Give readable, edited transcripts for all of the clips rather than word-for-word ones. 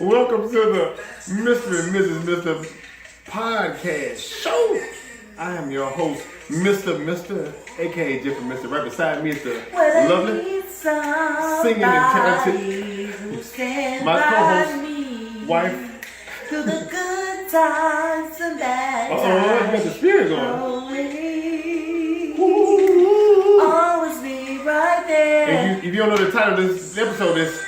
Welcome to the Mr. and Mrs. Mr. Podcast Show. I am your host, Mr. aka Jeffrey Mr. Right beside me is the lovely, singing and talented, my co-host, wife. To the good times and bad times. You got the spirit going. Always be right there. If you don't know the title of this episode, is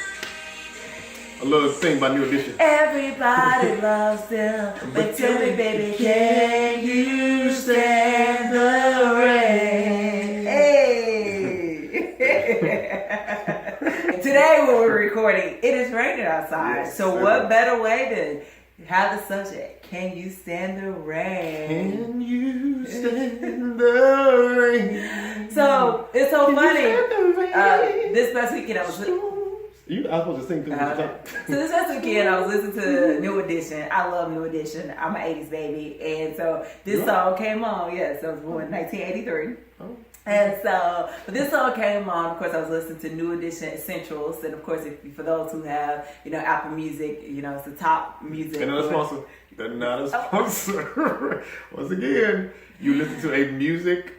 a little thing by New Edition. Everybody loves them, but tell me, baby, can you stand the rain? Hey! Today when we're recording, it is raining outside. Yes, so what better way to have the subject? Can you stand the rain? Can you stand the rain? So it's so funny. This past weekend I was. I was supposed to sing through this time. So this past weekend I was listening to New Edition. I love New Edition. I'm an 80s baby. And so this song came on. Yes, I was born in 1983. Oh. And so, but this song came on. Of course, I was listening to New Edition Essentials. And of course, for those who have, Apple Music, it's the top music. And another sponsor. They're not a sponsor. Once again, you listen to a music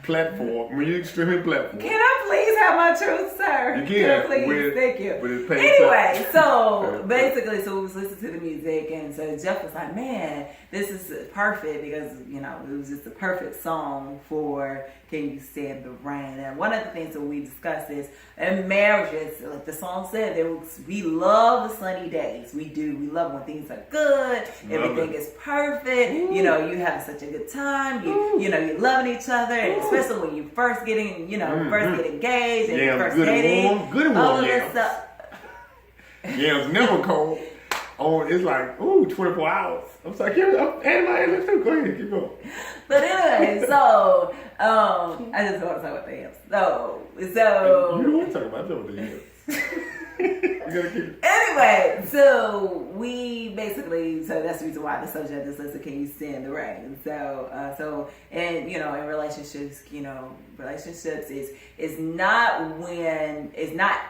streaming platform. Can I please have my truth, sir? You can. Please, thank you. Anyway, so basically, we was listening to the music, and so Jeff was like, "Man, this is perfect because it was just a perfect song for Can You Stand the Rain?" And one of the things that we discussed is in marriages, like the song said, we love the sunny days. We do. We love when things are good. Everything is perfect. Ooh. You have such a good time. You're loving each other, and especially when you first get first get engaged and you first dating. Good and warm. All of this stuff. Yeah, it's never cold. It's like 24 hours. I'm sorry, and my English too. Go ahead, keep going. But anyway, so I just want to talk about the yams. So you don't want to talk about the yams. Anyway, so we basically, that's the reason why the subject is listed, can you stand the rain? So and in relationships, relationships is not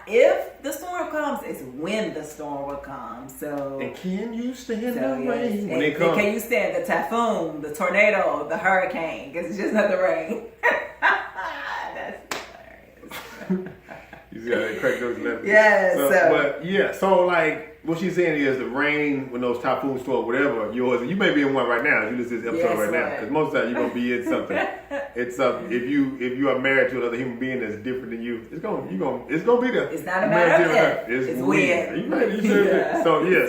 if the storm comes, it's when the storm will come. So and can you stand the rain when it comes? Can you stand the typhoon, the tornado, the hurricane? Because it's just not the rain. That's hilarious. You see how they crack those levels? Yes. So like what she's saying is the rain when those typhoons storm, whatever yours, and you may be in one right now. If you listen to this episode right now, because most of the time you're gonna be in something. It's if you are married to another human being that's different than you, it's gonna be there. It's not a matter of if. It's when.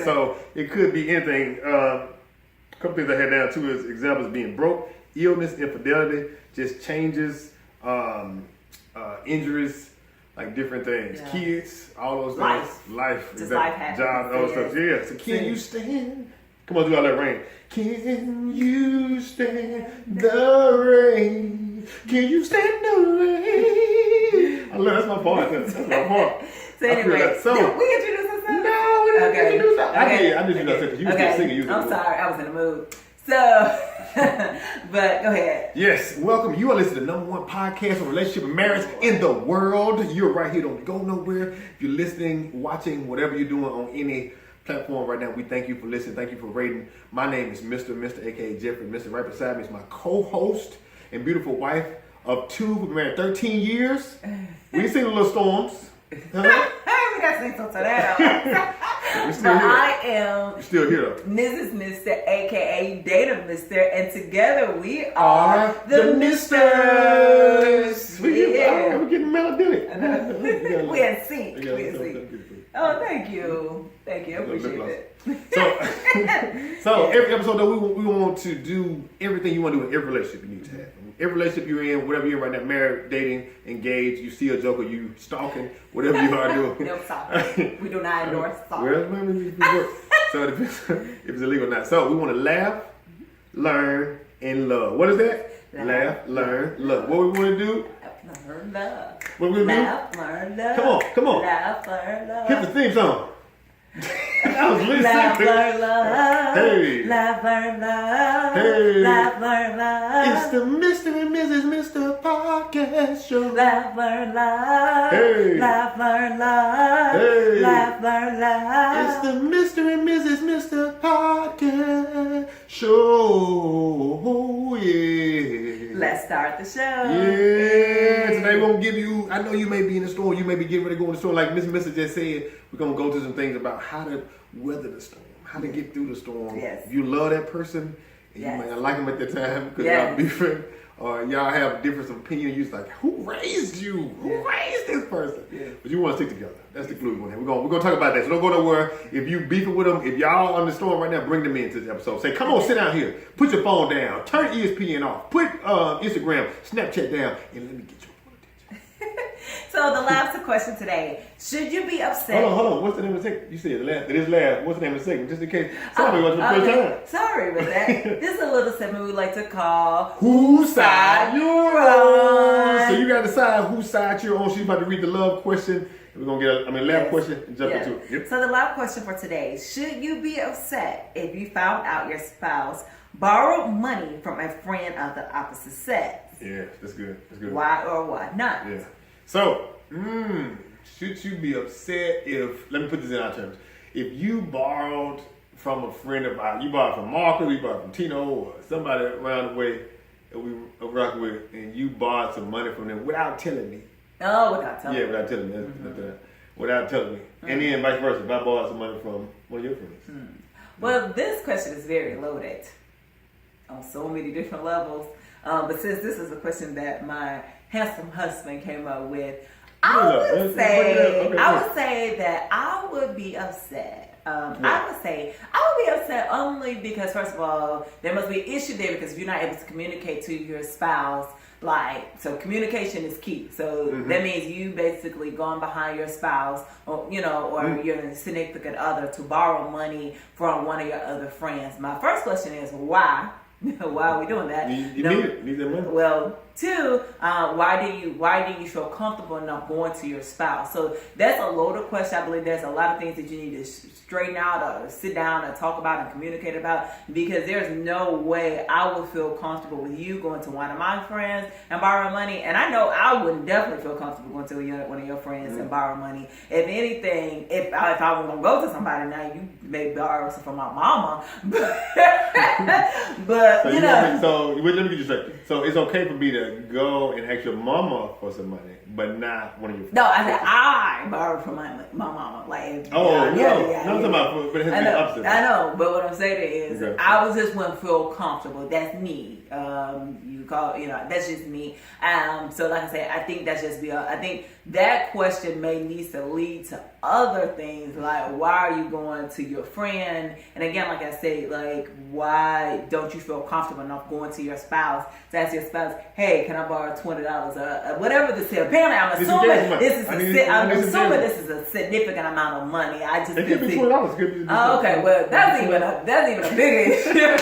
So it could be anything. A couple things I had down too is examples being broke, illness, infidelity, just changes, injuries. Like different things, kids, all those things, life, just life happens, jobs, all those stuff. Yeah. So can you stand? Come on, do all that rain. Can you stand the rain? Can you stand the rain? I love that's my part. That's my part. So anyway, did we introduce ourselves? No, we didn't introduce ourselves. I did you know because you was just singing. I'm sorry, I was in the mood. So, but go ahead. Yes, welcome. You are listening to the #1 podcast on relationship and marriage in the world. You're right here. Don't go nowhere. If you're listening, watching, whatever you're doing on any platform right now, we thank you for listening. Thank you for rating. My name is Mr. aka Jeffrey. Mr. Right beside me is my co-host and beautiful wife of 2. We've been married 13 years. We've seen the little storms. We got to sing some tornado. I am still here. Mrs. Mr. aka Data Mr. And together we are the Misters. We're getting melodic. We had sync. Oh, thank you. I appreciate it. So every episode though, we want to do everything you want to do in every relationship you need to have. Every relationship you're in, whatever you're in right now, married, dating, engaged, you see a joker, you stalking, whatever you are doing. No stalking. We do not endorse stalking. So it depends if it's illegal or not. So we want to laugh, learn, and love. What is that? Laugh, learn, love. What we want to do? Learn love. What we going to do? Laugh, learn love. Come on. Laugh, learn love. Hit the theme song. I was listening. Laugh, learn love. Hey. Laugh, learn love. Hey. Laugh, learn love. It's the Mr. and Mrs. Mr. Podcast Show. Laugh, learn, love. Hey. Laugh, learn, love. Hey. Laugh, learn, love. It's the Mr. and Mrs. Mr. Podcast Show. Yeah. Let's start the show. Yeah. Today we're going to give you, I know you may be in the store, you may be getting ready to go in the store. Like Miss Mr. just said, we're going to go through some things about how to weather the storm, how to get through the storm. Yes. If you love that person, and you might not like them at the time because y'all beefing, or y'all have difference of opinion. You're just like, who raised you? Who raised this person? Yeah. But you want to stick together. That's the clue we want to have. We're gonna talk about that. So don't go nowhere. If you beefing with them, if y'all on the storm right now, bring them into this episode. Say, come on, sit down here. Put your phone down. Turn ESPN off. Put Instagram, Snapchat down, and let me get your attention. So the last question today: should you be upset? Hold on. What's the name of the segment? You said this last. What's the name of the segment? Just in case somebody wants to first time. Sorry about that. This is a little segment we like to call Whose Side You're On. So you got to decide whose side you're on. She's about to read the love question. We're going to get last question and jump into it. Yep. So the last question for today: should you be upset if you found out your spouse borrowed money from a friend of the opposite sex? Yeah, that's good. Why or why not? Yeah. So, should you be upset if, let me put this in our terms, if you borrowed from a friend of ours, you borrowed from Marco, you borrowed from Tino, or somebody around the way that we rock with, and you borrowed some money from them without telling me. Oh, without telling me. Yeah, without telling me. Without telling me. And then vice versa, if I borrowed some money from one of your friends. Well, this question is very loaded on so many different levels. But since this is a question that my handsome husband came up with, I would say that I would be upset. I would say I would be upset only because, first of all, there must be an issue there because if you're not able to communicate to your spouse, so communication is key. So that means you basically going behind your spouse or your significant other to borrow money from one of your other friends. My first question is why? Why are we doing that? You need that money. Well, two, why do you feel comfortable enough going to your spouse? So that's a loaded question. I believe there's a lot of things that you need to straighten out or sit down and talk about and communicate about, because there's no way I would feel comfortable with you going to one of my friends and borrowing money. And I know I wouldn't definitely feel comfortable going to one of your friends and borrow money. If anything, if I was going to go to somebody now, you may borrow some from my mama. But so let me get you straight. So it's okay for me to go and ask your mama for some money, but not one of your friends. No, I said I borrowed from my mama. Like, I'm talking about, but it has to be opposite. I know, but what I'm saying is, I was just wouldn't feel comfortable. That's me. That's just me. So like I said, I think that's just I think that question may need to lead to other things, like why are you going to your friend? And again, like I said, like why don't you feel comfortable enough going to your spouse to ask your spouse, hey, can I borrow $20 whatever this is? Apparently, I'm assuming this is a significant amount of money. I just it could be $20. Oh, okay. Well, that's even a bigger issue.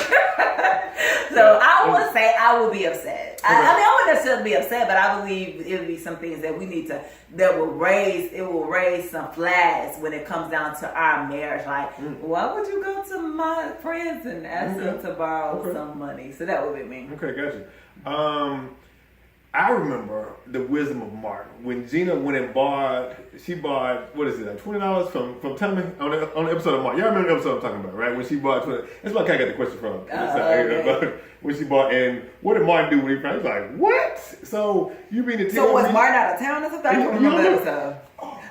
So I would say I would be upset. I mean, I wouldn't necessarily be upset, but I believe it would be some things that we need that will raise some flags when it comes down to our marriage. Like, why would you go to my friends and ask them to borrow some money? So that would be me. Okay, gotcha. I remember the wisdom of Martin when Gina went and borrowed what is it, like $20 from Tommy on the episode of Martin. Y'all remember the episode I'm talking about, right? When she borrowed $20. That's like I got the question from. Okay. When she bought, and what did Martin do when he found? He's like, what? So you mean to tell me? So was Martin out of town or something? I don't remember that episode.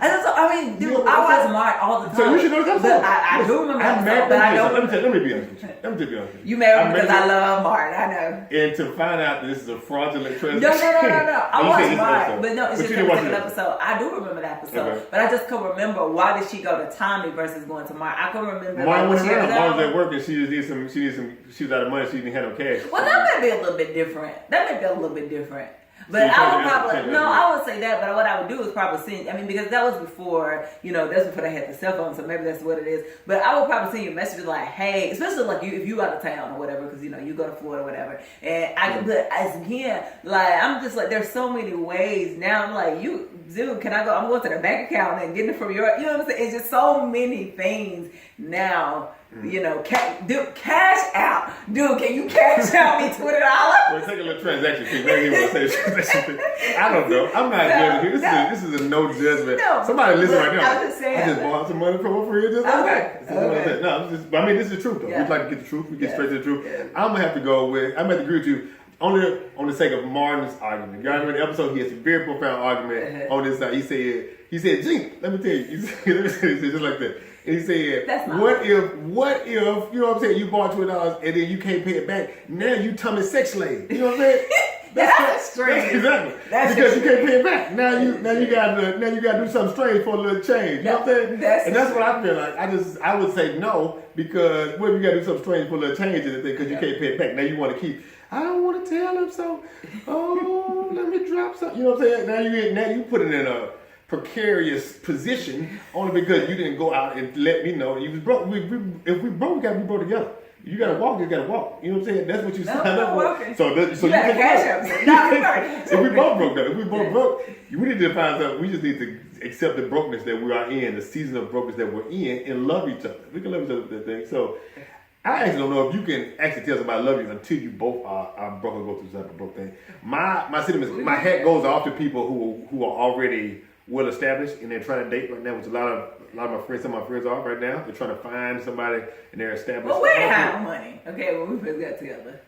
I watch Martin all the time. So you should know that episode. I do remember that episode, but I don't. Let me be honest with you. Let me be honest with you. You married me because I love Martin. I know. And to find out that this is a fraudulent transaction. No. I watched Martin, but no, it's just the second episode. I do remember that episode, but I just couldn't remember why did she go to Tommy versus going to Martin. I couldn't remember. Martin went around. Martin was at work and she was out of money. She didn't have no cash. Well, that might be a little bit different. But I would probably, I would say that, but what I would do is probably send, because that was before, that's before they had the cell phone, so maybe that's what it is. But I would probably send you messages like, hey, especially like if you out of town or whatever, because, you go to Florida or whatever. And but as again, like, I'm just like, there's so many ways now. I'm like, dude, can I go? I'm going to the bank account and getting it from your, you know what I'm saying? It's just so many things now. You know, cash out. Dude, can you cash out me $20? Well, take a little transaction fee. Maybe you want to say transaction fee. I don't know. I'm not judging here. This is a no judgment. No, somebody listen right now. I'm just saying. I just borrowed some money from a friend just like that. Okay. No, I mean, this is the truth, though. Yeah. We like to get the truth. We get straight to the truth. Yeah. I'm going to have to go with, I'm going to agree with you. Only on the sake of Martin's argument. You remember the episode? He has a very profound argument on this side. He said, Gene, let me tell you. He said just like that. And he said, what if, you know what I'm saying, you borrowed $20 and then you can't pay it back. Now you tummy sex slave. You know what I'm saying? That's strange. Exactly. Because you can't pay it back. Now you gotta do something strange for a little change. You know what I'm saying? That's what I feel like. I would say no, because what if you gotta do something strange for a little change in the thing because you can't pay it back. Now you want to keep, I don't want to tell him so. Oh, let me drop something. You know what I'm saying? Now you put it in a precarious position only because you didn't go out and let me know you was broke. If we broke, we gotta be broke together. You gotta walk, you gotta walk. You know what I'm saying? That's what you signed up for. So you gotta cash out. If we both broke though, if we both broke, we need to find something. We just need to accept the brokenness that we are in, the season of brokenness that we're in, and love each other. We can love each other with that thing. So I actually don't know if you can actually tell somebody I love you until you both are broke and go through something broke thing. My sentiments, my hat goes off to people who are already well established and they're trying to date right now, which a lot of my friends, some of my friends are right now. They're trying to find somebody and they're established. Well, we didn't have money. Okay, when we first got together.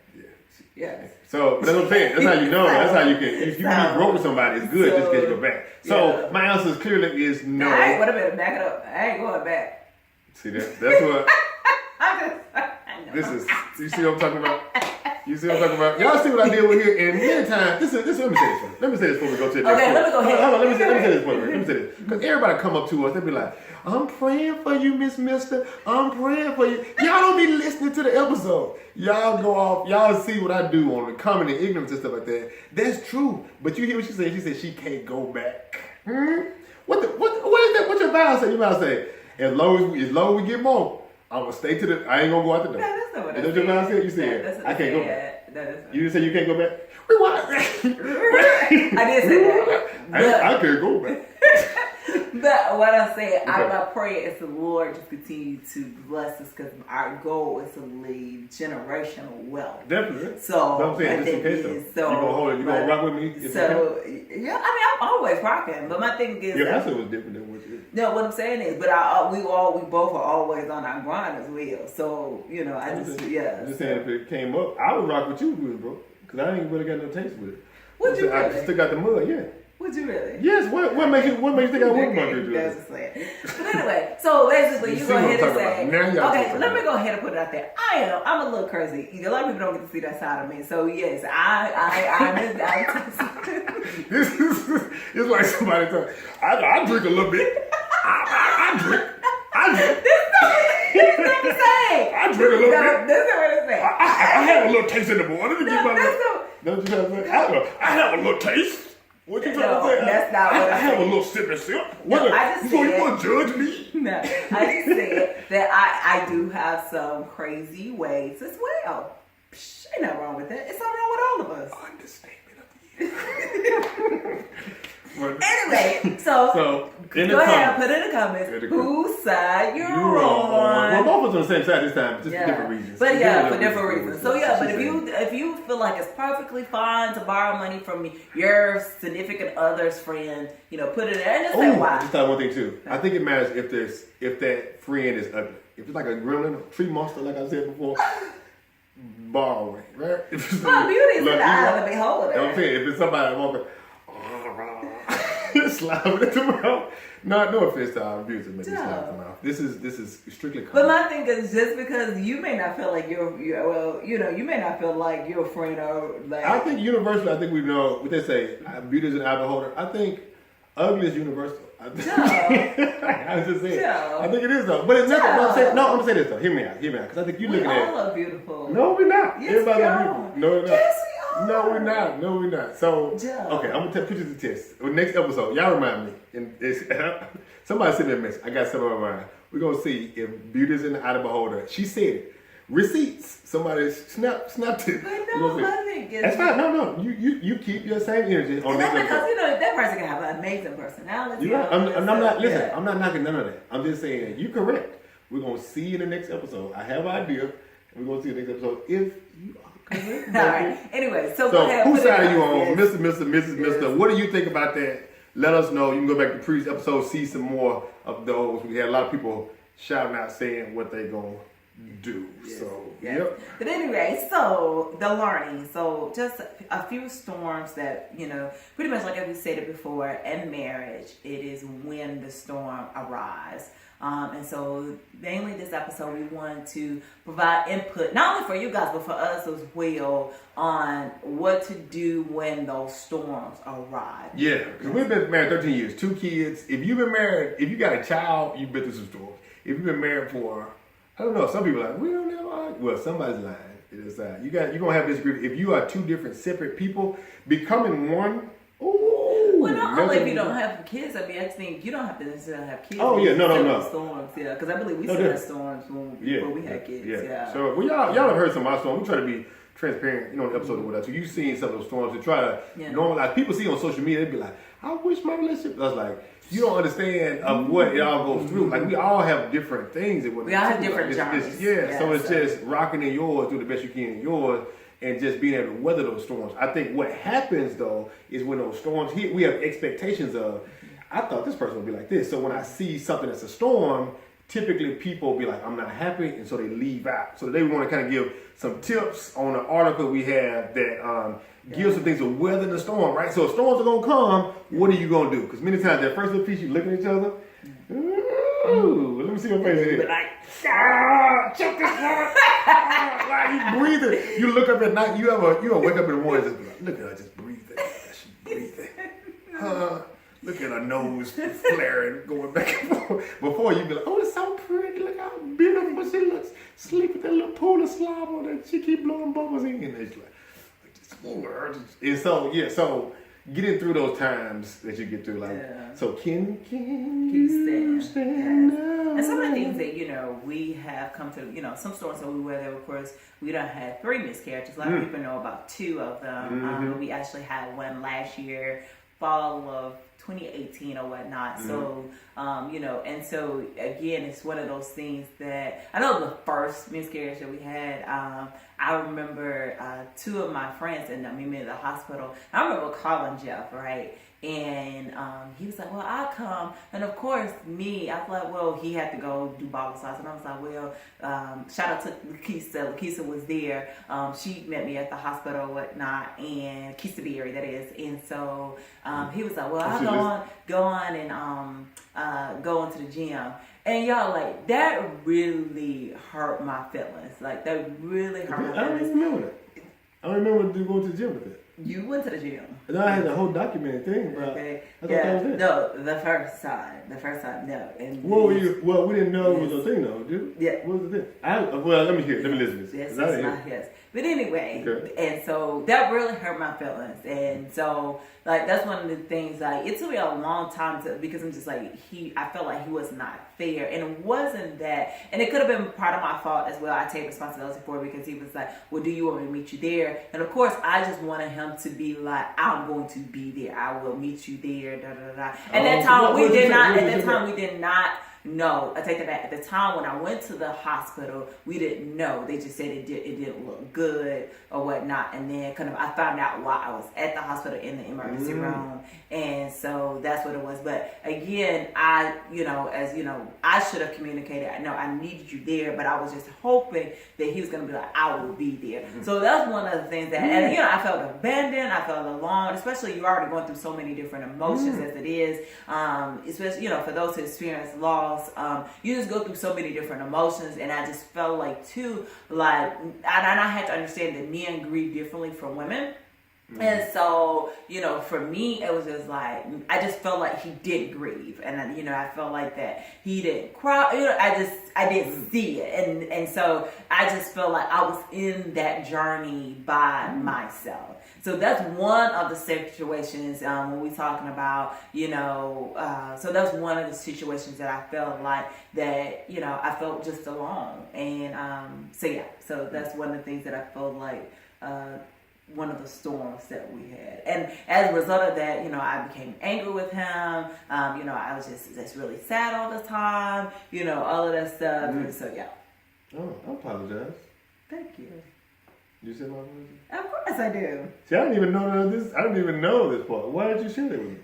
Yeah. So that's what I'm saying. That's how you know. That's how you can. If you can be broke with somebody, it's good just in case you go back. So my answer clearly is no. Wait a minute, back it up. I ain't going back. See that? That's what. This is. You see what I'm talking about? You see what I'm talking about? Y'all see what I deal with here? And many times, let me say this first. Let me say this before we go to the next Okay, let me go ahead. Hold on, let me say this first. Let me say this. Because everybody come up to us, they be like, I'm praying for you, Miss Mister. I'm praying for you. Y'all don't be listening to the episode. Y'all go off. Y'all see what I do on the common and ignorance and stuff like that. That's true. But you hear what she said? She said she can't go back. What is that? What's your vow say? Your vow say, as long as we get more, I'm going to stay to the, I ain't going to go out the door. No, that's not what I said. Is that your vow said? You said, I can't go back. You didn't say you can't go back? Rewind. I did say that. I can't go back. But what I'm saying, my prayer is the Lord just continue to bless us because our goal is to leave generational wealth. Definitely. So I'm saying, just in case though. You gonna hold it? You gonna rock with me? So yeah, I mean I'm always rocking, but my thing is your answer was different than what you. No, what I'm saying is, but we both are always on our grind as well. So you know, I'm just saying if it came up, I would rock with you, bro, because I ain't really got no taste with it. Would you really? I still got the mud, yeah. Would you really? Yes. What makes you think I wouldn't want to do that? That's saying. But anyway, so basically, you go ahead and say, okay, let me go ahead and put it out there. I'm a little crazy. A lot of people don't get to see that side of me. So yes, it's like somebody told me, I drink a little bit. I drink. This is what I'm saying. I drink a little bit. This is what I'm saying. I have a little taste in the boy. Let me get my Don't you trying to say? I have a little taste. What you trying to say? That's not what I have a little sip and sip. No, I just said, you want to judge me? No, I just said that I do have some crazy ways as well. Ain't nothing wrong with that. It's something wrong with all of us. Understatement of the year. Anyway, so go ahead and put in the comments whose side you're on. We're both on the same side this time, just for different reasons. But for different reasons. So but if you feel like it's perfectly fine to borrow money from your significant other's friend, put it there and just say why. Just thought one thing too. I think it matters if that friend is ugly. If it's like a gremlin, a tree monster, like I said before. Borrow away, right? Well, beauty is in the eye of the beholder. I'm saying, if it's somebody walking, slapping at the mouth. No offense to our viewers that make me slap at the mouth. This is strictly common. But my thing is, just because you may not feel like you may not feel like your friend or like. I think universally, we know what they say. Beauty is an eye beholder. I think ugly is universal. I was just saying. I think it is though, but it's nothing. I'm gonna say this though. Hear me out, because I think you're looking at. We all look beautiful. No, we're not. Yes, everybody look beautiful. No, we're not. Yes, we are. No, we're not. So, okay, I'm gonna put you to the test. Next episode, y'all remind me. And somebody sent me a message. I got some of mine. We're gonna see if beauty is in the eye of the beholder. She said it. receipts. Somebody snapped it. But no, that's fine. No. You keep your same energy on that's this because episode. that person can have an amazing personality. You're right. I'm not. Listen, I'm not knocking none of that. I'm just saying you correct. We're gonna see you in the next episode. I have an idea. And we're gonna see you in the next episode if you are correct. All right. Anyway, so go ahead. Whose side are you on, yes. Mr., Mrs., Mr.? What do you think about that? Let us know. You can go back to previous episodes, see some more of those. We had a lot of people shouting out saying what they gonna do. Yes. So yes. yep. But anyway, so the learning. So just a few storms that, pretty much like we said it before, in marriage, it is when the storm arrives. And so mainly this episode, we wanted to provide input, not only for you guys, but for us as well, on what to do when those storms arrive. Yeah, because we've been married 13 years, 2 kids. If you've been married, if you got a child, you've been through some storms. If you've been married for, I don't know, some people are like, we don't know. Well, somebody's lying. You're going to have this group. If you are 2 different separate people, becoming one, well, not only if you don't have kids, I think you don't have to necessarily have kids. Oh, yeah, no. Storms, yeah, because I believe we still had storms before we had kids. Yeah. So, well, y'all have heard some of our storms. We try to be transparent, in the episode with us. So you've seen some of those storms to try to normalize. People see on social media, they'd be like, I wish my relationship. I was like, you don't understand of what it all goes through. Like, we all have different things. We all have different journeys. So it's just rocking in yours, do the best you can in yours, and just being able to weather those storms. I think what happens, though, is when those storms hit, we have expectations of, I thought this person would be like this. So when I see something that's a storm, typically people will be like, I'm not happy, and so they leave out. So they want to kind of give some tips on an article we have that gives some things to weather the storm, right? So if storms are going to come, what are you going to do? Because many times that first little piece, you looking at each other, ooh, let me see your face here. Like, check this out. Like, you breathing. You look up at night, you wake up in the morning and just be like, look at her just breathing. She's breathing. Look at her nose flaring, going back and forth. Before you be like, oh, it's so pretty. Look how beautiful she looks. Sleep with that little pool of slob on her. She keep blowing bubbles in. And it's like, and so getting through those times that you get through, so can you stand now? And some of the things that we have come to, some storms that we weather. Of course, we done had 3 miscarriages. A lot of people know about 2 of them. We actually had one last year, fall of 2018 or whatnot. So, and so again, it's one of those things that I know the first miscarriage that we had. I remember 2 of my friends ended up meeting me at the hospital. I remember calling Jeff, right? And he was like, well, I'll come. And of course, me, I was like, well, he had to go do bottle size. And I was like, well, shout out to Lakeisha. Lakeisha was there. She met me at the hospital or whatnot. And Keisha Berry, that is. And so he was like, well, I'll go on and go into the gym. And y'all, like, that really hurt my feelings. Like, that really hurt my feelings. I don't remember that. I don't remember going to the gym with it. You went to the gym. And I had the whole documented thing, bro. Okay. I thought that was it. No, the first time, no. And well, we didn't know it was a thing, though, dude. Yeah. What was the thing? Let me listen to this. Yes, it's not his. But anyway, and so that really hurt my feelings. And so, like, that's one of the things, like, it took me a long time because I'm just like, I felt like he was not fair. And it wasn't that, and it could have been part of my fault as well. I take responsibility for it because he was like, well, do you want me to meet you there? And of course, I just wanted him to be like, I'm going to be there. I will meet you there, da da da. At that time, we did not. No, I take that back. At the time when I went to the hospital, we didn't know. They just said it didn't look good or whatnot. And then I found out while I was at the hospital in the emergency room. And so that's what it was. But again, I should have communicated. I know I needed you there, but I was just hoping that he was going to be like, I will be there. So that's one of the things that, and I felt abandoned. I felt alone, especially you're already going through so many different emotions as it is. Especially, for those who experience loss. You just go through so many different emotions, and I just felt like too, and I had to understand that men grieve differently from women. And so, for me, it was just like, I just felt like he didn't grieve. And, I felt like that he didn't cry. I didn't see it. And so I just felt like I was in that journey by myself. So that's one of the situations when we're talking about, so that's one of the situations that I felt like that, I felt just alone. And so that's one of the things that I felt like, one of the storms that we had. And as a result of that, I became angry with him. I was just really sad all the time, all of that stuff. And so, yeah. Oh, I apologize. Thank you. You said my apology? Of course I do. See, I didn't even know this. I didn't even know this part. Why did you share it with me?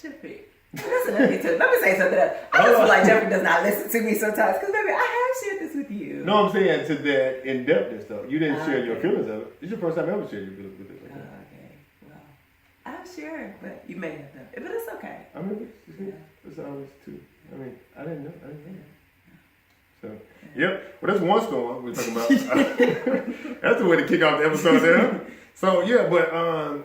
Chippy. Listen, let me say something else. I just feel like Jeffrey does not listen to me sometimes because, baby, I have shared this with you. No, I'm saying to that in-depthness, though. You didn't share your feelings of it. It's your first time ever shared your feelings with it. Okay. Well, I'm sure, but you may have done it. But it's okay. I mean, it's always too. I mean, I didn't know. So, yep. Well, that's one storm we're talking about. That's the way to kick off the episode there. So, yeah, but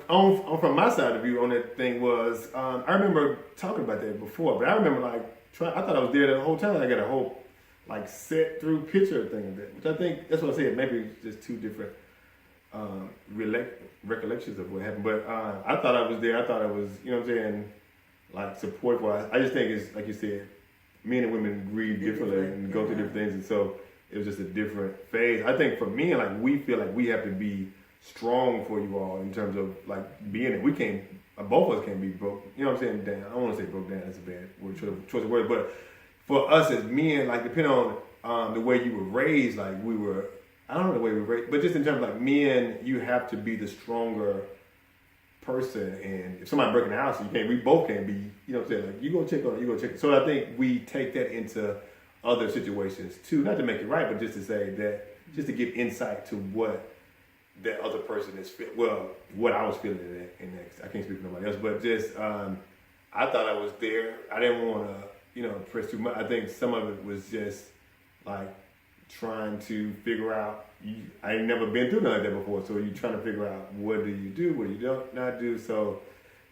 on from my side of view on that thing was, I remember talking about that before, but I remember I thought I was there the whole time. I got a whole set through picture thing of that, which I think, that's what I said, maybe it's just two different recollections of what happened. But I thought I was there. I thought I was, support-wise. I just think it's, like you said, men and women grieve differently and go through different things, and so it was just a different phase. I think for me, we feel like we have to be strong for you all in terms of being it. We can't, both of us can't be broke. You know what I'm saying? Down. I don't want to say broke down. That's a bad word, choice of words. But for us as men, depending on the way you were raised, we were. I don't know the way we were raised, but just in terms of men, you have to be the stronger person. And if somebody breaking the house, we both can't be. You know what I'm saying? You go check on it. You go check it. So I think we take that into other situations too, not to make it right, but just to say that, just to give insight to what that other person is what I was feeling in that. I can't speak for nobody else, but just I thought I was there. I didn't want to press too much. I think some of it was just trying to figure out. I ain't never been through nothing like that before, so you're trying to figure out what do you do, what you don't not do. So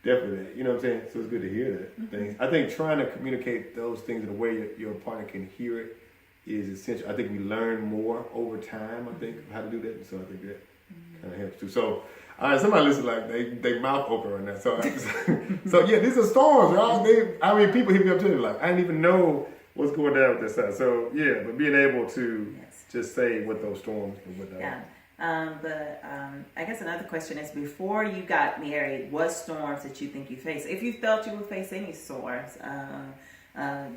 definitely that. You know what I'm saying? So it's good to hear that things. I think trying to communicate those things in a way your partner can hear it is essential. I think we learn more over time. I think how to do that, and so I think that kind of helps too. So, somebody listen they mouth open right now. So, yeah, these are storms, right? People hit me up too, I didn't even know what's going down with this side. So, yeah, but being able to just say what those storms and what. Yeah. I guess another question is, before you got married, what storms did you think you faced? If you felt you would face any storms,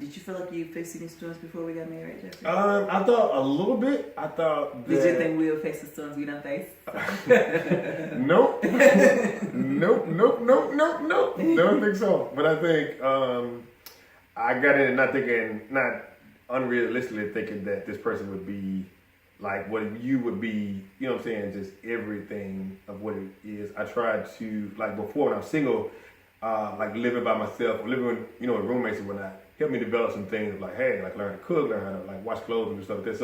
did you feel like you faced any storms before we got married, Jeffrey? I thought a little bit. I thought that... Did you think we would face the storms we don't face? Nope. Nope. Don't think so. But I think I got in not unrealistically thinking that this person would be what you would be, you know what I'm saying, just everything of what it is. I tried to, before when I was single, living by myself, or living with, with roommates and whatnot, helped me develop some things of learn to cook, learn how to wash clothes and stuff like that.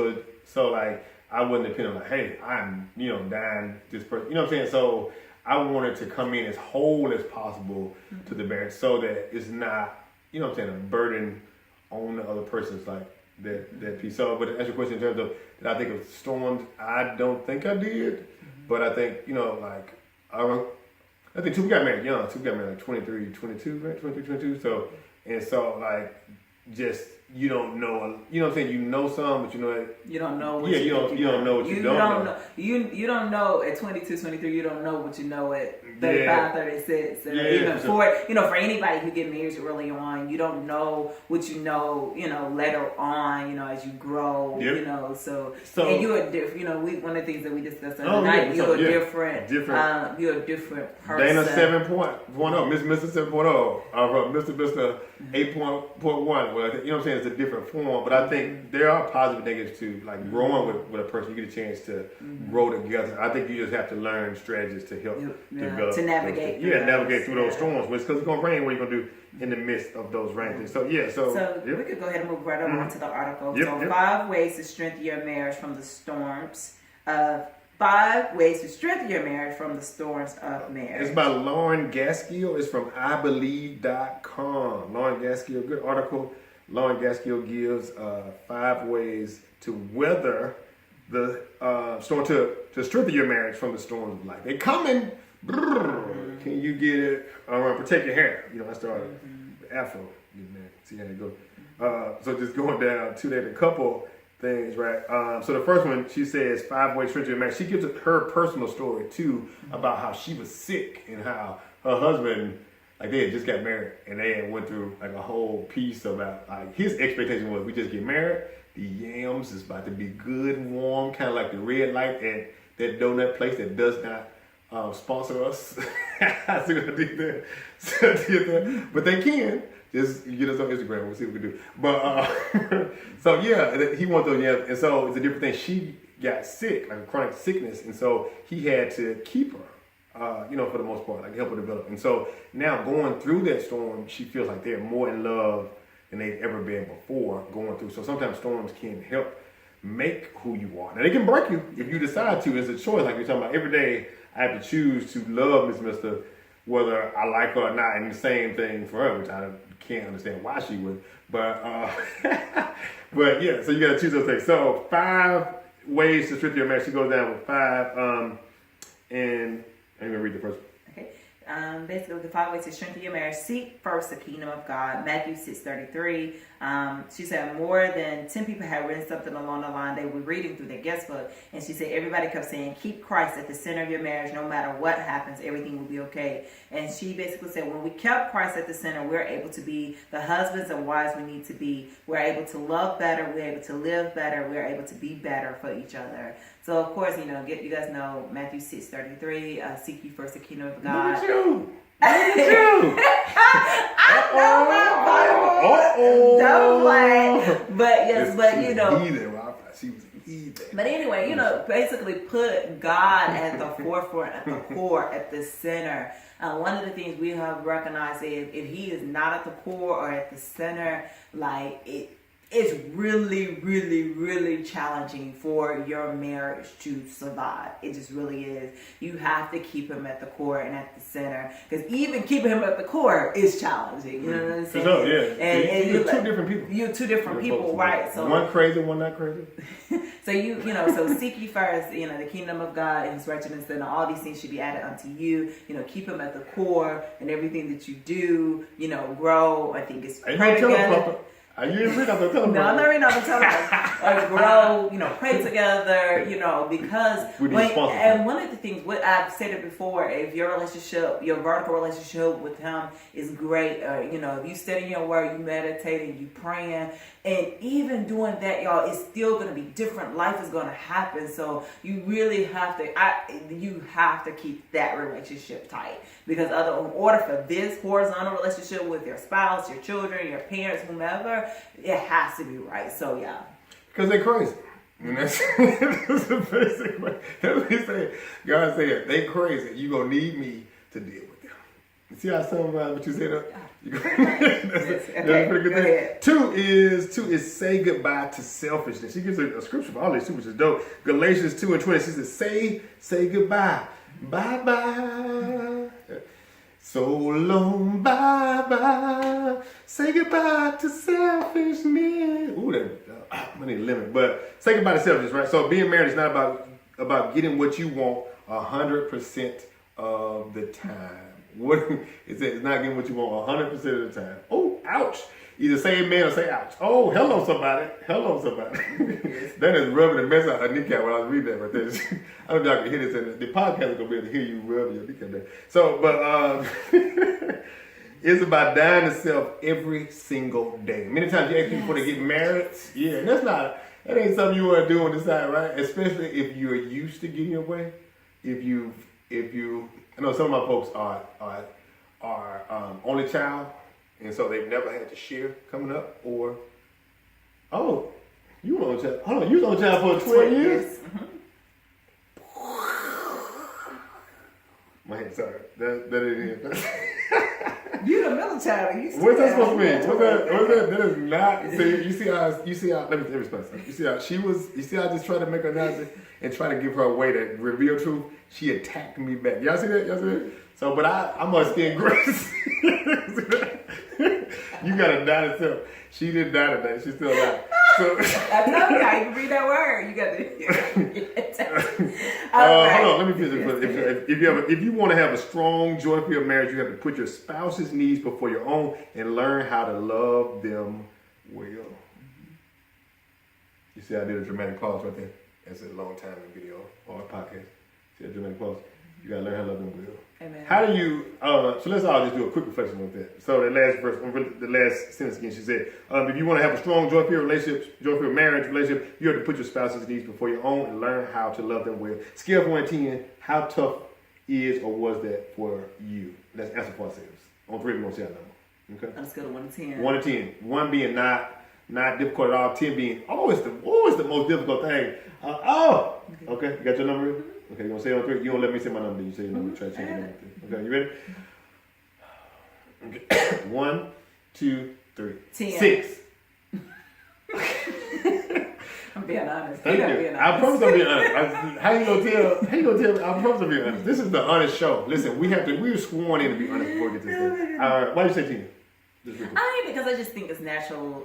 So I wasn't dependent on hey, I'm, dying this person, you know what I'm saying? So I wanted to come in as whole as possible to the marriage so that it's not, you know what I'm saying, a burden on the other person's that piece. So, but to answer your question in terms of did I think of storms, I don't think I did. But I think, I think we got married young. We got married 23, 22, right? 23, 22. So, just, you don't know, you know what I'm saying? You know some, but you know you don't know what you don't know what you don't know. You don't know at 22, 23, you don't know what you know at 35, 36. Or even for anybody who get married early on, you don't know what you know, later on, as you grow, so and you're a different, one of the things that we discussed the other night, you're different, you're a different person. Dana 7.0, Mr. 7.0, Mr. 8.1. Well, you know what I'm saying? It's a different form, but I think there are positive negatives to growing with a person. You get a chance to grow together. I think you just have to learn strategies to help develop. To navigate. Navigate through those storms. Because it's going to rain. What are you going to do in the midst of those rain things? So, we could go ahead and move right on to the article. 5 ways to strengthen your marriage from the storms of 5 Ways to Strengthen Your Marriage from the Storms of Marriage. It's by Lauren Gaskill. It's from IBelieve.com. Lauren Gaskill, good article. Lauren Gaskill gives 5 ways to weather the storm, to strengthen your marriage from the storms of life. They coming. Can you get it? Protect your hair. I started the afro. See how they go. So just going down to that, a couple things, right? So the first one, she says 5 ways to strengthen your marriage. She gives her personal story too about how she was sick and how her husband, like they had just got married and they had went through like a whole piece about like his expectation was we just get married, the yams is about to be good and warm, kind of like the red light at that donut place that does not sponsor us. I see what I did there. But they can. Just get us on Instagram. We'll see what we can do. But so yeah, he wanted those yams, and so it's a different thing. She got sick, like a chronic sickness, and so he had to keep her. For the most part, like help her develop. And so now going through that storm, she feels like they're more in love than they've ever been before going through. So sometimes storms can help make who you are. Now they can break you if you decide to. It's a choice, like we're talking about. Every day I have to choose to love Miss Mister, whether I like her or not, and the same thing for her, which I can't understand why she would. But but yeah, so you gotta choose those things. So 5 ways to strengthen your marriage. She goes down with 5, and I'm gonna read the first one. Okay. Basically, the 5 ways to strengthen your marriage. Seek first the kingdom of God. Matthew 6:33. She said more than 10 people had written something along the line. They were reading through their guest book, and she said everybody kept saying, "Keep Christ at the center of your marriage. No matter what happens, everything will be okay." And she basically said, when we kept Christ at the center, we're able to be the husbands and wives we need to be. We're able to love better. We're able to live better. We're able to be better for each other. So of course, you guys know Matthew 6:33. Seek ye first the kingdom of God. Look at you. I know my Bible. Don't play. But yes, but she was either. But anyway, basically put God at the forefront, at the core, at the center. One of the things we have recognized is if He is not at the core or at the center, like it's really, really, really challenging for your marriage to survive. It just really is. You have to keep Him at the core and at the center, because even keeping Him at the core is challenging. You know what I'm saying? So, yeah. And you're 2 different people. You're 2 different people, right? So one crazy, one not crazy. So so seek ye first, the kingdom of God and His righteousness, and all these things should be added unto you. Keep Him at the core and everything that you do. Grow. I think it's pray together. Are you reading off the telephone? No, I'm not reading off the telephone. Grow, pray together, because and one of the things, what I've said it before, if your relationship, your vertical relationship with Him is great, if you study your word, you meditate and you praying, and even doing that, y'all, it's still going to be different. Life is going to happen, so you really have to, keep that relationship tight, because in order for this horizontal relationship with your spouse, your children, your parents, whomever, it has to be right. So yeah, because they're crazy. And that's the basic way. That's what He said. God said they crazy. You gonna need me to deal with them. You see how some what you said? That's a pretty good thing. Two is say goodbye to selfishness. She gives a scripture for all these two, which is dope. Galatians 2:20. She says, say goodbye. Bye bye. So long, bye-bye. Say goodbye to selfishness. Ooh, I need a limit. But say goodbye to selfishness, right? So being married is not about getting what you want 100% of the time. It's not getting what you want 100% of the time. Oh, ouch. Either say amen or say ouch. Oh, hello somebody. That is rubbing the mess out of her kneecap when I was reading that right there. I don't know if y'all can hear this, and the podcast is going to be able to hear you rub your kneecap there. So, but it's about dying to self every single day. Many times you ask people before they get married. Yeah, and that ain't something you want to do on the side, right? Especially if you're used to getting your way. If you, I know some of my folks are only child. And so they've never had to share coming up, or you were on child. Hold on, you was on child for 12 years. Mm-hmm. My head, sorry, that is it. You the middle child. What's that supposed to mean? What's that? That is not. You see how. Let me explain something. You see how she was. You see how I just tried to make her analogy and try to give her a way to reveal truth. She attacked me back. Y'all see that? Y'all see that? So, but I must get grace. You gotta die to self. She didn't die today. She's still alive. So, I told you how you can read that word. You got to. Hold on, let me finish. If you want to have a strong, joy-filled marriage, you have to put your spouse's needs before your own and learn how to love them well. You see, I did a dramatic pause right there. That's a long time in video or a podcast. See that dramatic pause? You gotta learn how to love them well. Amen. How do you? So let's all just do a quick reflection with that. So the last verse, the last sentence again, she said, "If you want to have a strong, joy-filled relationship, joy-filled marriage relationship, you have to put your spouse's needs before your own and learn how to love them well." Scale of 1 to 10, how tough is or was that for you? Let's answer for ourselves. On 3, we're gonna say our number. Okay. On a scale of 1 to 10. 1 to 10. 1 being not difficult at all. 10 being always the most difficult thing. Okay. You got your number? Okay, you gonna say it on 3? You don't let me say my number. You say your number. Try to change your number. Okay, you ready? Okay. 1, 2, 3. 10. 6. I'm being honest. Thank you. Being honest. I promise I'm being honest. How you gonna tell? I promise I'm being honest. This is the honest show. Listen, we were sworn in to be honest before we get to this thing. All right, why you say 10? Because I just think it's natural.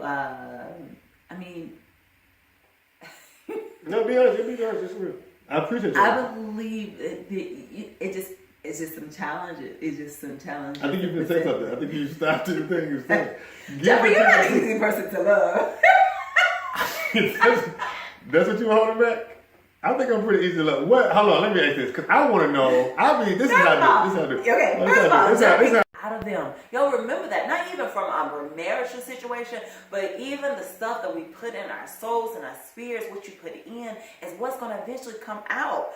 No, be honest. It's real. I appreciate you. I believe it's just some challenges. It's just some challenges. I think you can say something. I think you stopped to the thing you said. Jeffrey, you're not an easy person to love. That's what you were holding back? I think I'm pretty easy to love. What? Hold on, let me ask this, because I want to know. This is how I do. Okay, first of all, out of them. Yo, remember that. Not even from our marital situation, but even the stuff that we put in our souls and our spirits, what you put in, is what's going to eventually come out.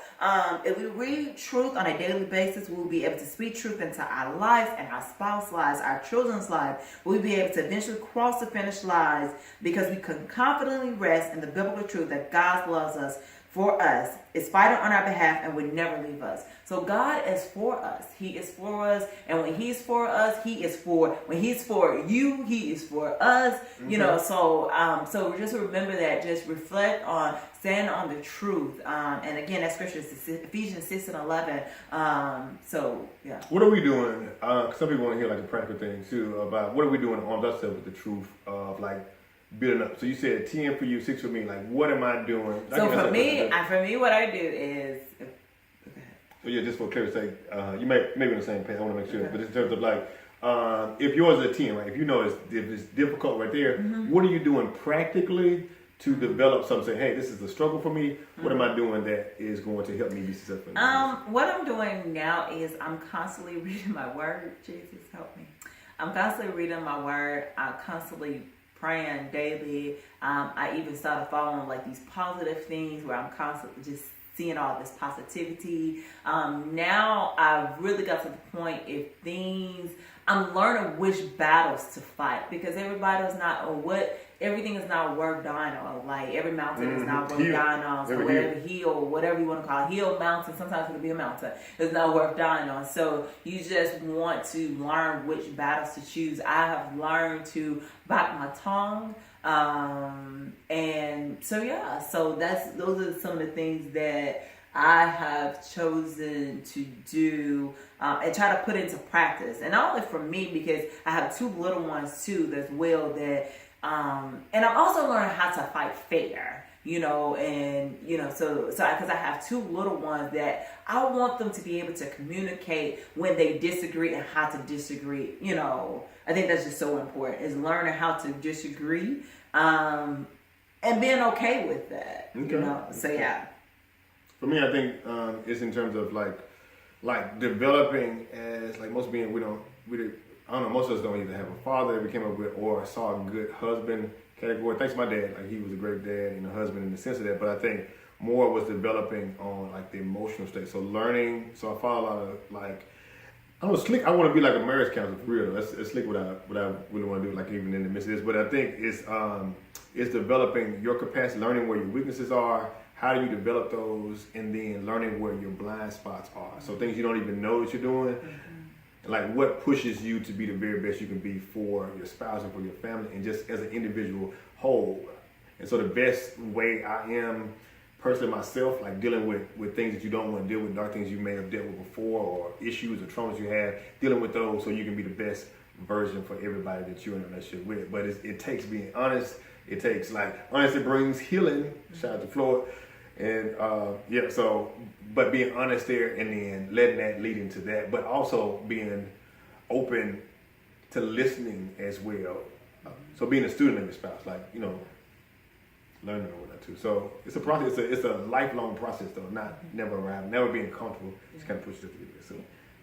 If we read truth on a daily basis, we'll be able to speak truth into our lives and our spouse's lives, our children's lives. We'll be able to eventually cross the finish lines because we can confidently rest in the biblical truth that God loves us. For us, is fighting on our behalf and would never leave us. So God is for us. He is for us. And when He's for us, when He's for you, He is for us. Mm-hmm. You know, so just remember that. Just reflect on, stand on the truth. And again, that scripture is Ephesians 6 and 11. So, yeah. What are we doing? Some people want to hear like the practical things too about what are we doing to arm ourselves with the truth of like building up. So you said 10 for you, 6 for me. Like, what am I doing? So for me, what I do is. So yeah, just for clarity's sake, you maybe on the same page. I want to make sure. Okay. But in terms of like, if yours is a 10, right? If you know if it's difficult right there, mm-hmm. What are you doing practically to develop something? Say, hey, this is a struggle for me. What am I doing that is going to help me be successful? What I'm doing now is I'm constantly reading my word. Jesus, help me. I'm constantly reading my word. I'm constantly praying daily. I even started following like these positive things where I'm constantly just seeing all this positivity. Now I've really got to the point I'm learning which battles to fight because everybody is not everything is not worth dying on. Like every mountain is not worth dying on. So whatever hill, whatever you want to call it, hill, mountain, sometimes it'll be a mountain. It's not worth dying on. So you just want to learn which battles to choose. I have learned to bite my tongue. And so yeah, so those are some of the things that I have chosen to do and try to put into practice. And not only for me, because I have 2 little ones too as well that and I'm also learning how to fight fair, you know, and you know, so because I have 2 little ones that I want them to be able to communicate when they disagree and how to disagree. You know, I think that's just so important is learning how to disagree and being okay with that. Okay. You know, so yeah. For me, I think it's in terms of like developing as like most being I don't know, most of us don't either have a father that we came up with or saw a good husband category. Thanks to my dad, like he was a great dad and a husband in the sense of that, but I think more was developing on like the emotional state. So learning, so I follow a lot of like, I don't know, slick, I want to be like a marriage counselor for real. That's slick what I really want to do, like even in the midst of this, but I think it's developing your capacity, learning where your weaknesses are, how do you develop those, and then learning where your blind spots are. So things you don't even know that you're doing. Mm-hmm. and like what pushes you to be the very best you can be for your spouse and for your family and just as an individual whole. And so the best way I am personally myself, like dealing with things that you don't want to deal with, dark things you may have dealt with before, or issues or traumas you have, dealing with those so you can be the best version for everybody that you're in a relationship with. But it takes being honest. It takes honesty brings healing. Shout out to Floyd. And but being honest there and then letting that lead into that, but also being open to listening as well. So being a student of your spouse, learning all that too. So it's a process. It's a lifelong process though. Never arrive. Never being comfortable. Just kind of push it through. So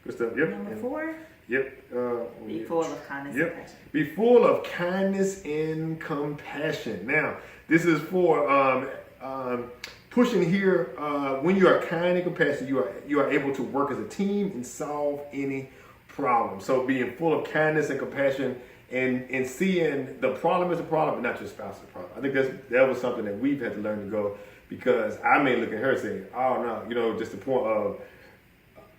good stuff. Yep. Number 4. Yep. Be full of kindness and compassion. Be full of kindness and compassion. Now, this is for pushing here. When you are kind and compassionate, you are able to work as a team and solve any problem. So being full of kindness and compassion and seeing the problem as a problem, but not your spouse as a problem. I think that was something that we've had to learn to go, because I may look at her and say, oh no, just the point of,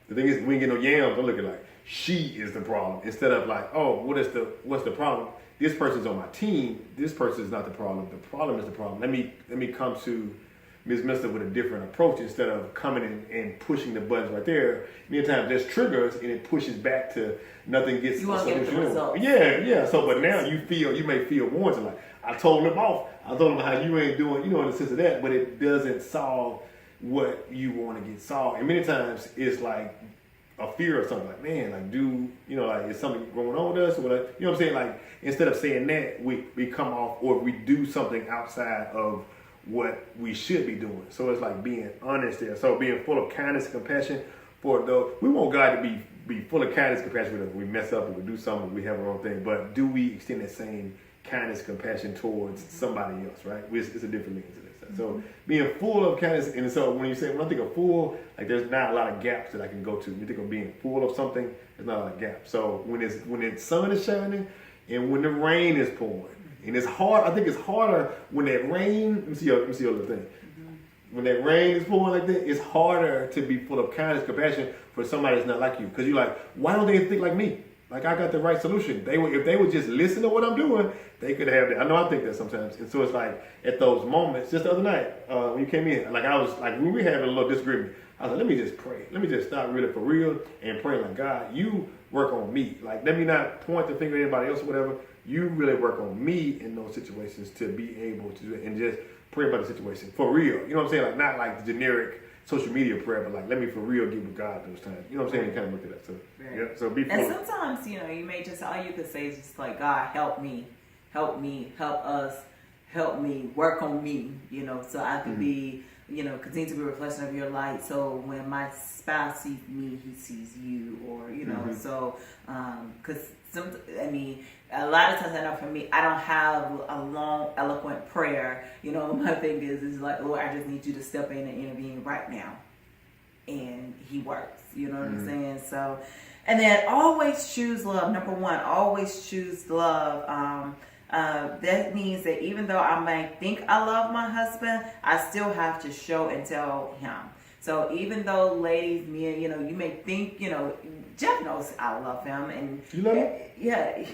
the thing is, we ain't get no yams. I'm looking like she is the problem, instead of like, oh, what's the problem? This person's on my team. This person is not the problem. The problem is the problem. Let me come to Ms. Mister with a different approach, instead of coming in and pushing the buttons right there. Many times there's triggers and it pushes back to nothing gets. You want to get the result. Yeah. So, but now you may feel warranted, like I told him off. I told him how you ain't doing, in the sense of that, but it doesn't solve what you want to get solved. And many times it's like a fear of something, like, man, like, is something going on with us, or what? You know what I'm saying? Like, instead of saying that, we come off, or we do something outside of what we should be doing. So it's like being honest there. So being full of kindness and compassion for those. We want God to be full of kindness and compassion with us. We mess up, or we do something, we have our own thing. But do we extend that same kindness and compassion towards somebody else, right? It's a different meaning to this. So being full of kindness, and so when I think of full, like there's not a lot of gaps that I can go to. When you think of being full of something, there's not a lot of gaps. So when the sun is shining and when the rain is pouring, and it's hard. I think it's harder when that rain. Let me see your little thing. When that rain is pouring like that, it's harder to be full of kindness, compassion for somebody that's not like you. Because you're like, why don't they think like me? Like, I got the right solution. If they would just listen to what I'm doing, they could have that. I know I think that sometimes. And so it's like at those moments, just the other night when you came in, like I was like, when we were having a little disagreement, I was like, let me just pray. Let me just stop really for real and pray like, God, you work on me. Like, let me not point the finger at anybody else or whatever. You really work on me in those situations to be able to do it, and just pray about the situation for real. You know what I'm saying? Like, not like the generic social media prayer, but like, let me for real get with God those times. You know what I'm saying? You kind of look at that. So, yeah. So be full. And sometimes, you may just, all you could say is just like, God, help me, help us, help me, work on me, so I could be, continue to be a reflection of your light. So when my spouse sees me, he sees you, or, so, because a lot of times I know for me, I don't have a long, eloquent prayer. My thing is like, Lord, I just need you to step in and intervene right now. And he works, you know what I'm saying? So, and then always choose love. Number 1, always choose love. That means that even though I might think I love my husband, I still have to show and tell him. So even though ladies, you may think, Jeff knows I love him, and you love him? Yeah.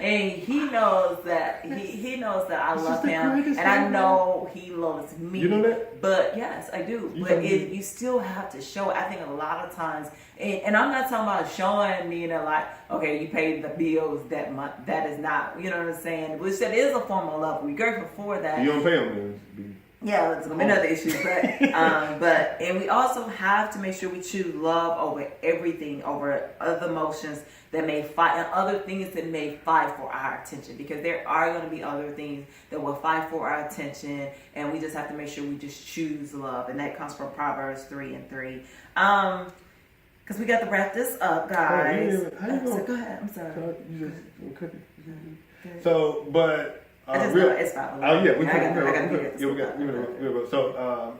And he knows that he knows that I love him, and I know he loves me. You know that? But yes, I do. But you still have to show. I think a lot of times, and I'm not talking about showing like, okay, you paid the bills that month. That is not, you know what I'm saying? Which that is a form of love. We're grateful for that. You don't pay them. Yeah, there's another issue, but and we also have to make sure we choose love over everything, over other emotions that may fight, and other things that may fight for our attention, because there are going to be other things that will fight for our attention, and we just have to make sure we just choose love, and that comes from Proverbs 3:3. Because we got to wrap this up, guys. Go ahead. I'm sorry. You just cut it. So, but. I just know it's fine. Oh yeah, we got So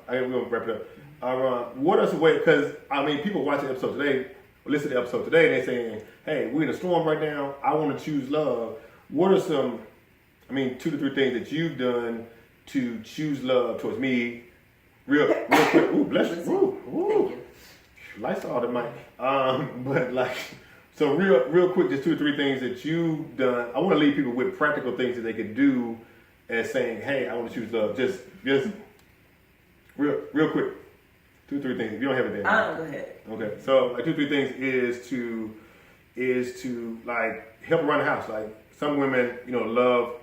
we're gonna wrap it up. What are some ways? Because people watching the episode today, listen to the episode today, and they're saying, "Hey, we're in a storm right now. I want to choose love." What are some? 2 to 3 things that you've done to choose love towards me? Real quick. Ooh, bless you. Ooh. Thank you. Lysol that might. But like, so real quick, just 2 or 3 things that you've done. I want to leave people with practical things that they can do as saying, hey, I want to choose love. Just real quick. 2 or 3 things. If you don't have it there. Go ahead. Okay. So like 2 or 3 things is to like help around the house. Like some women, love,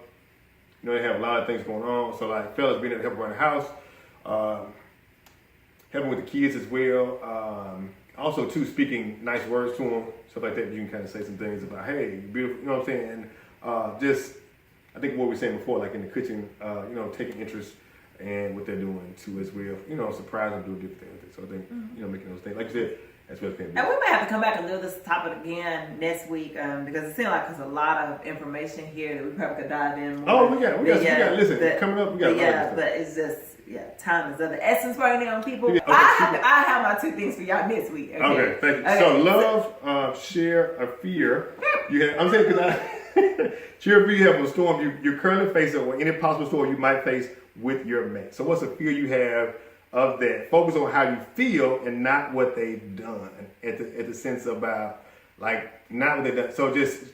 they have a lot of things going on. So like fellas being able to help around the house, helping with the kids as well. Also too, speaking nice words to them, stuff like that. You can kind of say some things about, hey, you're beautiful, you know what I'm saying? And just, I think what we were saying before, like in the kitchen, taking interest and what they're doing too as well. Surprise them, do different things. So I think, making those things, like you said, that's what it's going to be. And we may have to come back and do this topic again next week because it seems like there's a lot of information here that we probably could dive in more. Oh, we got listen, coming up, we got but it's just, time is of the essence right now, people. Yeah, okay, I have my 2 things for y'all next week. Okay, thank you. Okay, so love, share a fear. I'm saying because share a fear you have a storm you're currently facing or any possible storm you might face with your mate. So what's a fear you have of that? Focus on how you feel and not what they've done at the sense about like not what they've done. So just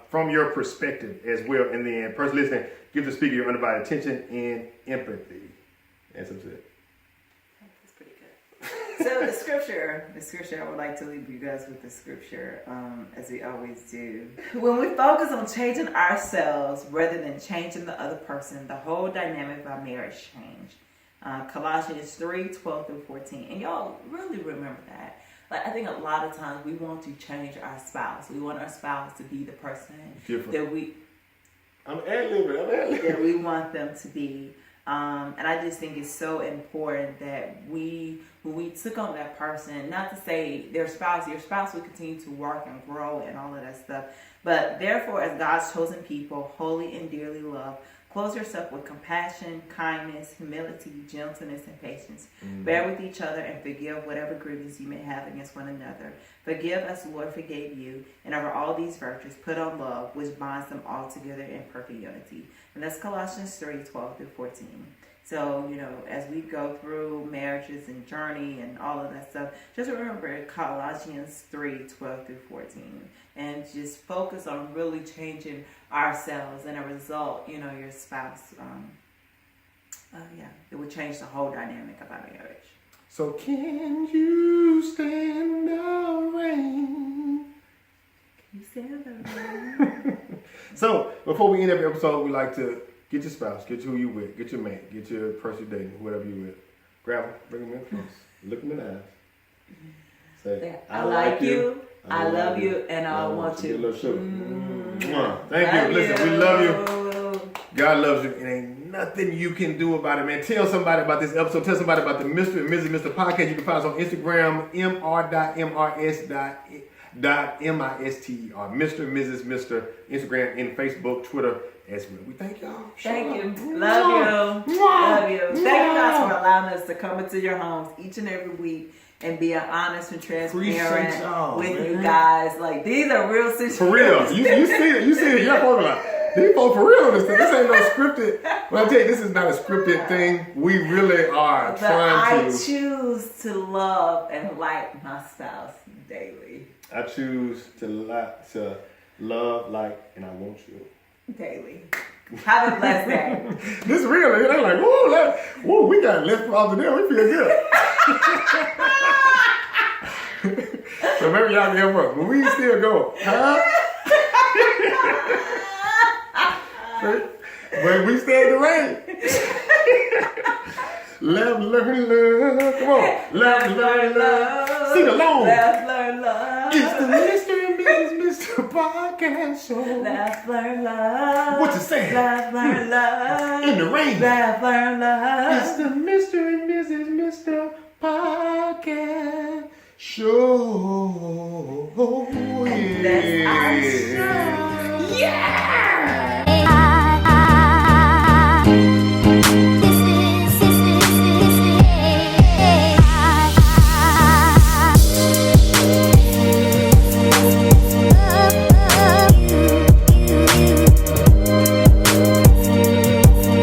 from your perspective as well, and then person listening, give the speaker your undivided attention and empathy. That's it. That's pretty good. So the scripture, I would like to leave you guys with the scripture, as we always do. When we focus on changing ourselves rather than changing the other person, the whole dynamic of our marriage change. Colossians 3:12-14. And y'all really remember that. Like, I think a lot of times we want to change our spouse. We want our spouse to be the person that we... that we want them to be. And I just think it's so important that when we took on that person, not to say your spouse will continue to work and grow and all of that stuff, but therefore as God's chosen people, holy and dearly loved, clothe yourself with compassion, kindness, humility, gentleness, and patience. Mm-hmm. Bear with each other and forgive whatever grievance you may have against one another. Forgive as the Lord forgave you. And over all these virtues, put on love, which binds them all together in perfect unity. And that's Colossians 3:12-14. So, as we go through marriages and journey and all of that stuff, just remember Colossians 3:12-14. And just focus on really changing ourselves. And as a result, your spouse, it would change the whole dynamic of our marriage. So can you stand the rain? Can you stand the rain? So before we end every episode, we like to get your spouse, get who you with, get your mate, get your person you're dating, whoever you with. Grab them, bring them in close, look them in the eyes. Say, I like you, I love you, and I want you. Thank you. Listen, we love you. God loves you. It ain't nothing you can do about it, man. Tell somebody about this episode. Tell somebody about the Mr. and Mrs. Mr. podcast. You can find us on Instagram, mr.mrs.mister, Mr. and Mrs. Mr. Instagram and Facebook, Twitter as well. We thank y'all. Thank you. Love you. Love you. Thank you guys for allowing us to come into your homes each and every week and be honest and transparent with you guys. Like, these are real situations. For real. You see it. You see it. You're probably like, these folks for real on this thing. This ain't no scripted. Well, I tell you, this is not a scripted thing. We really are trying to. I choose to love and like my spouse daily. I choose to love, like, and I want you. Daily. Have a blessed day. This is real. They're like, whoa, we got left off the deal. We feel good. So maybe y'all can help us, but we still go. Huh? But we stay in the rain. Love, learn, love. Come on. Love, learn, love. Sing along. Love, learn, love. It's the Mr. and Mrs. Mr. Podcast Show. Love, learn, love. What you saying? Love, learn, love. In the rain. Love, learn, love. It's the Mr. and Mrs. Mr. Podcast Show. And that's our show. Yeah!